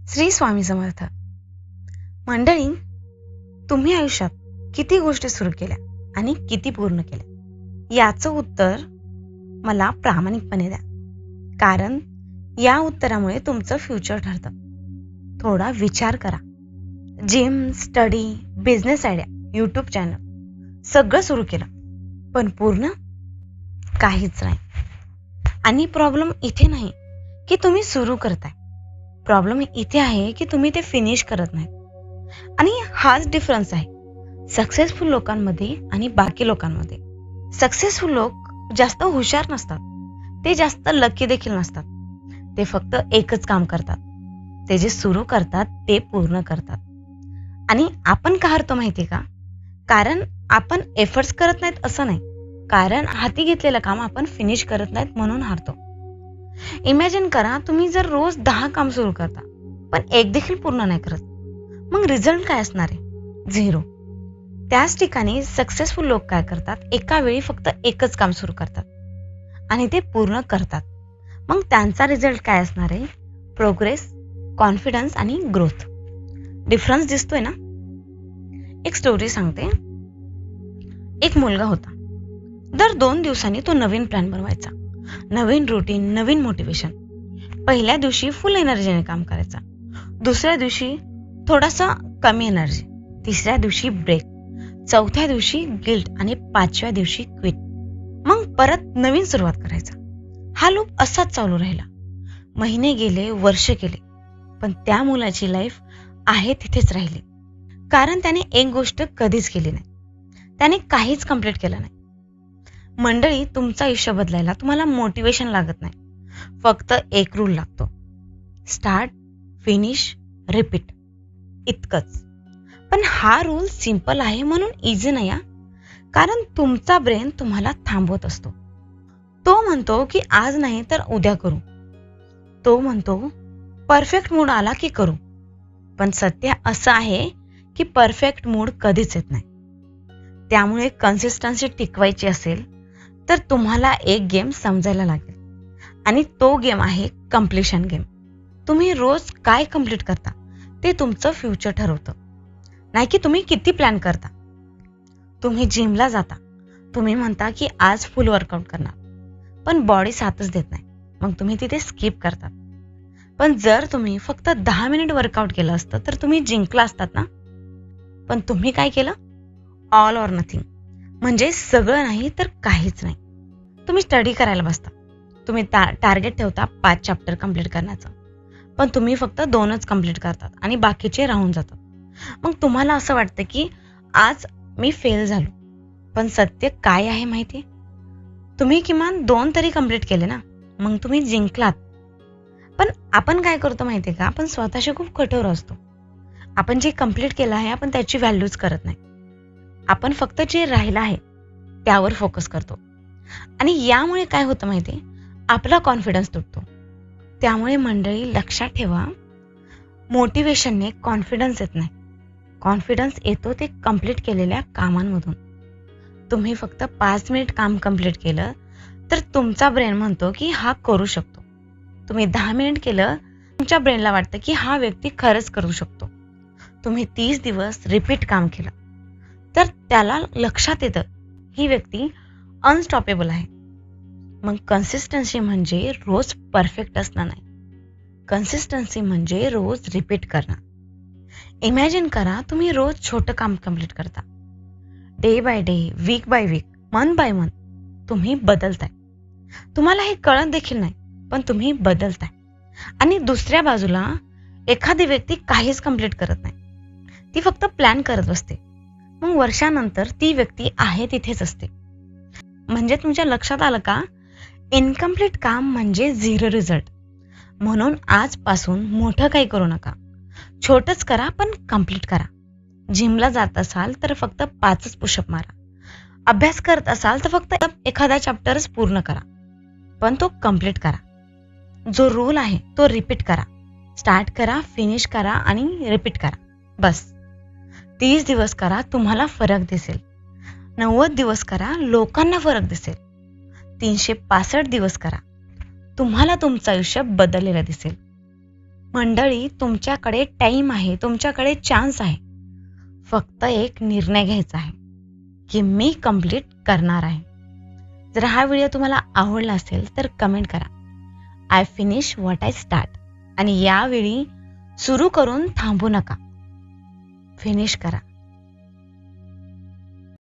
श्री स्वामी समर्थ. मंडळी, तुम्ही आयुष्यात किती गोष्टी सुरू केल्या आणि किती पूर्ण केल्या याचं उत्तर मला प्रामाणिकपणे द्या, कारण या उत्तरामुळे तुमचं फ्युचर ठरतं. थोडा विचार करा. Gym, study, business idea, YouTube channel सगळं सुरू केलं, पण पूर्ण काहीच नाही. आणि प्रॉब्लेम इथे नाही की तुम्ही सुरू करताय, प्रॉब्लेम इथे आहे की तुम्ही ते फिनिश करत नाही. आणि हाच डिफरन्स आहे सक्सेसफुल लोकांमध्ये आणि बाकी लोकांमध्ये. सक्सेसफुल लोक जास्त हुशार नसतात, ते जास्त लकी देखील नसतात. ते फक्त एकच काम करतात, ते जे सुरू करतात ते पूर्ण करतात. आणि आपण का हारतो माहिती का? कारण आपण एफर्ट्स करत नाहीत असं नाही, कारण हाती घेतलेलं काम आपण फिनिश करत नाहीत म्हणून हारतो. इमॅजिन करा, तुम्ही जर रोज 10 काम सुरू करता पण एक देखील पूर्ण नाही करत, मग रिझल्ट काय असणार आहे? 0. त्याच ठिकाणी सक्सेसफुल लोक काय करतात? एका वेळी फक्त एकच काम सुरू करतात आणि ते पूर्ण करतात. मग त्यांचा रिझल्ट काय असणार आहे? प्रोग्रेस, कॉन्फिडन्स आणि ग्रोथ. डिफरन्स दिसतोय ना? एक स्टोरी सांगते. एक मुलगा होता. दर 2 दिवसांनी तो नवीन प्लॅन बनवायचा, नवीन रुटीन, नवीन मोटिवेशन. पहिल्या दिवशी फुल एनर्जीने काम करायचा, दुसऱ्या दिवशी थोडासा कमी एनर्जी, तिसऱ्या दिवशी ब्रेक, चौथ्या दिवशी गिल्ट आणि 5व्या दिवशी क्विट. मग परत नवीन सुरुवात करायचा. हा लूप असाच चालू राहिला. महिने गेले, वर्ष गेले, पण त्या मुलाची लाईफ आहे तिथेच राहिली, कारण त्याने एक गोष्ट कधीच केली नाही. त्याने काहीच कंप्लीट केलं नाही. मंडळी, तुमचं आयुष्य बदलायला तुम्हाला मोटिवेशन लागत नाही, फक्त एक रूल लागतो: स्टार्ट, फिनिश, रिपीट. इतकंच. पण हा रूल सिंपल आहे म्हणून इझी नाही, कारण तुमचा ब्रेन तुम्हाला थांबवत असतो. तो म्हणतो की आज नाही तर उद्या करू. तो म्हणतो परफेक्ट मूड आला की करू. पण सत्य असं आहे की परफेक्ट मूड कधीच येत नाही. त्यामुळे कन्सिस्टन्सी टिकवायची असेल तर तुम्हाला एक गेम समजायला लागेल, आणि तो गेम आहे कम्प्लिशन गेम. तुम्ही रोज काय कम्प्लीट करता ते तुमचं फ्युचर ठरवतं, नाही की तुम्ही किती प्लॅन करता. तुम्ही जिमला जाता, तुम्ही म्हणता की आज फुल वर्कआउट करणार, पण बॉडी साथच देत नाही, मग तुम्ही तिथे स्किप करतात. पण जर तुम्ही फक्त 10 मिनिट वर्कआउट केलं असतं तर तुम्ही जिंकला असतात ना. पण तुम्ही काय केलं? ऑल ऑर नथिंग, म्हणजे सगळं नाही तर काहीच नाही. तुम्ही स्टडी करायला बसता, तुम्ही टार्गेट ठेवता 5 चॅप्टर कंप्लीट करण्याचं, पण तुम्ही फक्त 2च कंप्लीट करतात आणि बाकीचे राहून जातात. मग तुम्हाला असं वाटतं की आज मी फेल झालो. पण सत्य काय आहे माहिती? तुम्ही किमान 2 तरी कंप्लीट केले ना, मग तुम्ही जिंकलात. पण आपण काय करतो माहिती का? आपण स्वतःशी खूप कठोर असतो. आपण जे कंप्लीट केलं आहे आपण त्याची व्हॅल्यूच करत नाही. आपण फक्त जे राहिलं आहे त्यावर फोकस करतो, आणि यामुळे काय होतं माहिती? आपला कॉन्फिडन्स तुटतो. त्यामुळे मंडळी, लक्षात ठेवा, मोटिवेशनने कॉन्फिडन्स येत नाही. कॉन्फिडन्स येतो ते कंप्लीट केलेल्या कामांमधून. तुम्ही फक्त 5 मिनिट काम कंप्लीट केलं तर तुमचा ब्रेन म्हणतो की हा करू शकतो. तुम्ही 10 मिनिट केलं, तुमच्या ब्रेनला वाटतं की हा व्यक्ती खरंच करू शकतो. तुम्ही 30 दिवस रिपीट काम केलं तर त्याला लक्षात येतं ही व्यक्ती अनस्टॉपेबल आहे. मग कन्सिस्टन्सी म्हणजे रोज परफेक्ट असणं नाही, कन्सिस्टन्सी म्हणजे रोज रिपीट करणं. इमॅजिन करा, तुम्ही रोज छोटं काम कंप्लीट करता. Day by day, week by week, month by month तुम्ही बदलताय. तुम्हाला हे कळत देखील नाही, पण तुम्ही बदलताय. आणि दुसऱ्या बाजूला एखादी व्यक्ती काहीच कंप्लीट करत नाही, ती फक्त प्लॅन करत बसते. मग वर्षानंतर ती व्यक्ती आहे तिथेच असते. म्हणजे तुमच्या लक्षात आलं का? इनकम्प्लीट काम म्हणजे 0 रिझल्ट. म्हणून आजपासून मोठं काही करू नका, छोटंच करा पण कंप्लीट करा. जिमला जात असाल तर फक्त 5च पुशअप मारा. अभ्यास करत असाल तर फक्त एखादा चॅप्टरच पूर्ण करा, पण तो कंप्लीट करा. जो रूल आहे तो रिपीट करा. स्टार्ट करा, फिनिश करा आणि रिपीट करा. बस 30 दिवस करा, तुम्हाला फरक दिसेल. 90 दिवस करा, लोकांना फरक दिसेल. 365 दिवस करा, तुम्हाला तुमचं आयुष्य बदललेलं दिसेल. मंडळी, तुमच्याकडे टाइम आहे, तुमच्याकडे चान्स आहे. फक्त एक निर्णय घ्यायचा आहे की मी कंप्लीट करणार आहे. जर हा व्हिडिओ तुम्हाला आवडला असेल तर कमेंट करा, I finish what I start. आणि यावेळी सुरू करून थांबू नका, फिनिश करा.